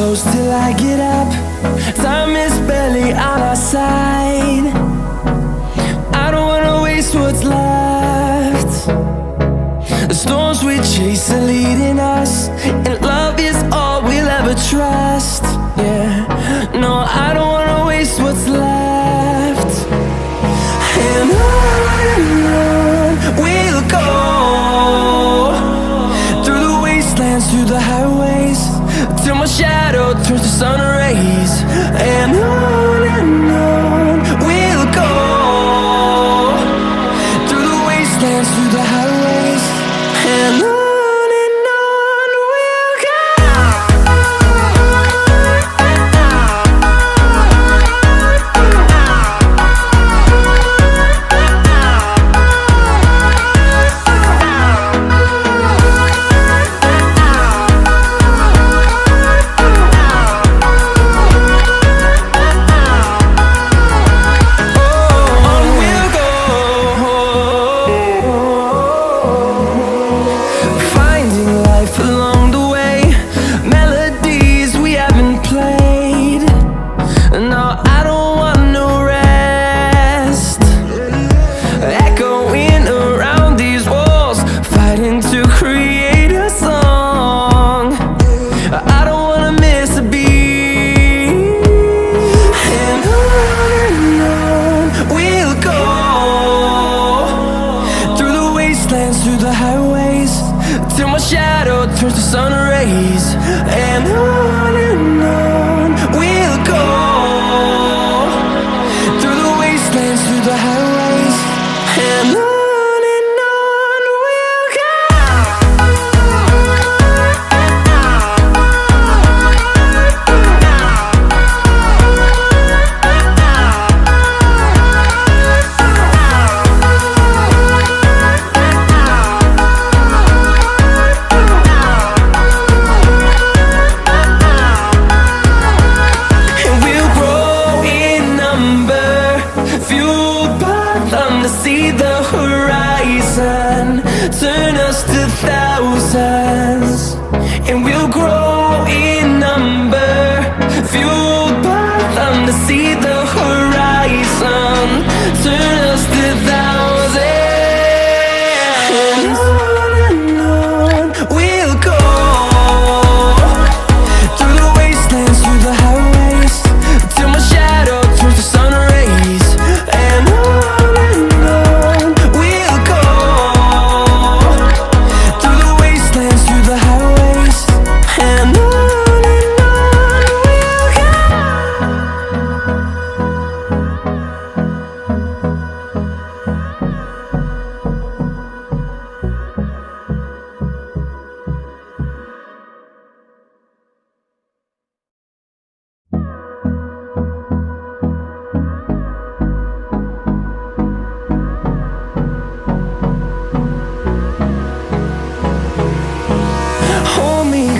close till I get up. Time is barely on our side. I don't wanna waste what's left. The storms we chase are leading us, and love is all we'll ever trust. Yeah, no, I don't wanna waste what's left. And on we'll go, through the wastelands, through the highways, till my shadow turns to sun rays. And on we'll go, through the wastelands, through the highways, and on. Through the highways, till my shadow turns to sun rays. And on we'll go, through the wastelands, through the highways, and on we'll go. See the horizon turn us to thousands, and we'll grow in number, fueled by them. To see the horizon turn us to thousands, and on we'll go, through the wastelands, through the highways, till my shadow turns to sun rays. And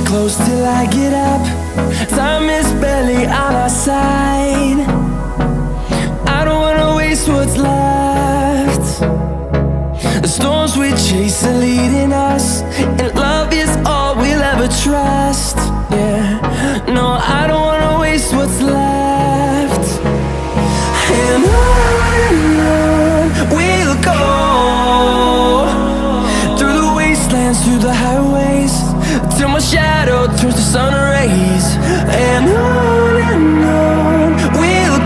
close till I get up. Time is barely on our side. I don't wanna waste what's left. The storms we chase are leading us, and love is all we'll ever trust. Yeah, no, I don't wanna waste what's left. And on we'll go, through the wastelands, through the highways, till my shadow turns to sun rays. And on we'll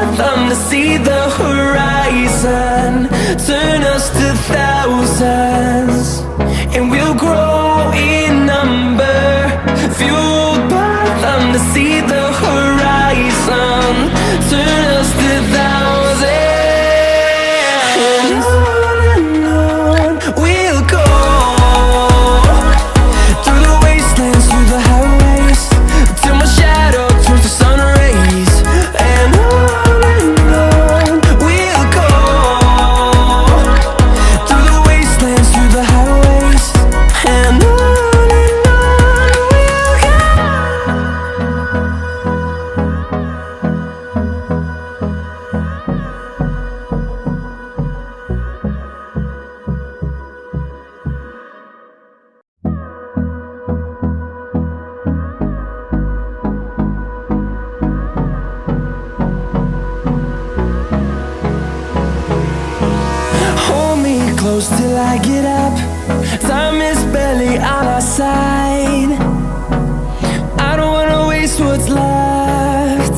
by them to see the horizon. Turn us to thousands, and we'll grow in number. Fueled by them to see the horizon. Turn us to thousands, and on we'll go. Through the wastelands, through the highways, till my shadow turns to sun rays. And on we'll go. Through the wastelands, through the highways, and on we'll go. Hold me close till I get up. Time is barely on our side. I don't wanna waste what's left.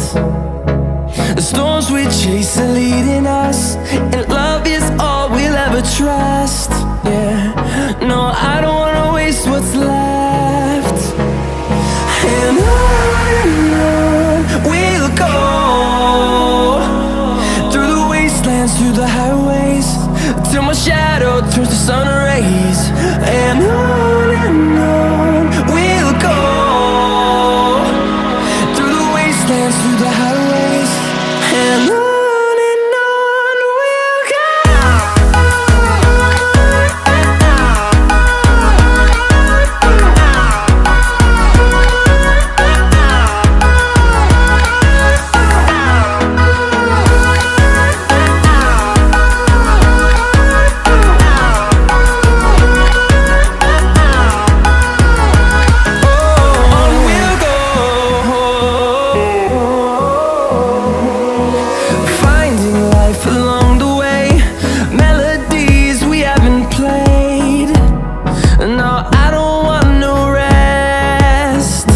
The storms we chase are leading us, and love is all we'll ever trust. Yeah, no, I don't wanna waste what's left. And on we'll go. Through the wastelands, through the highways, till my shadow turns to sun rays. And on we'll go. Through the wastelands, through the highways, and on we'll go. On we'll go. Finding life along the way, melodies we haven't played. No, I don't want no rest.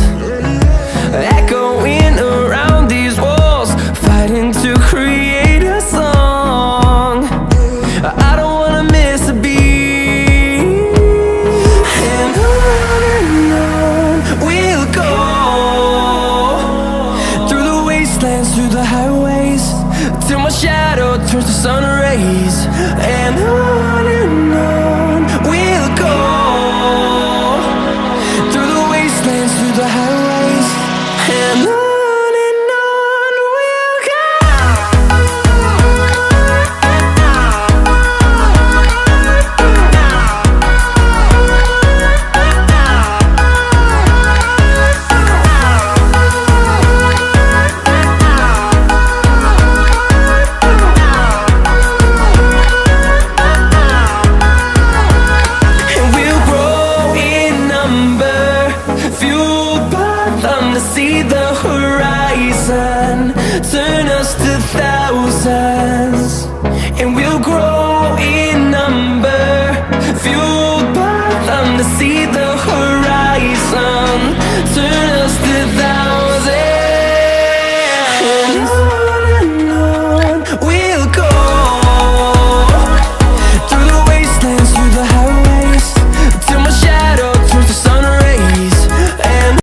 Echoing around these walls, fighting to create a song. I don't wanna miss a beat. And on we'll go. Through the wastelands, through the highways, till my shadow turns to sun rays. And on we'll go. Through the wastelands, through the highways, and on we'll go. And we'll grow in number, fueled by them to see the horizon. Turn us to thousands, and we'll grow in number, fueled by them to see the horizon.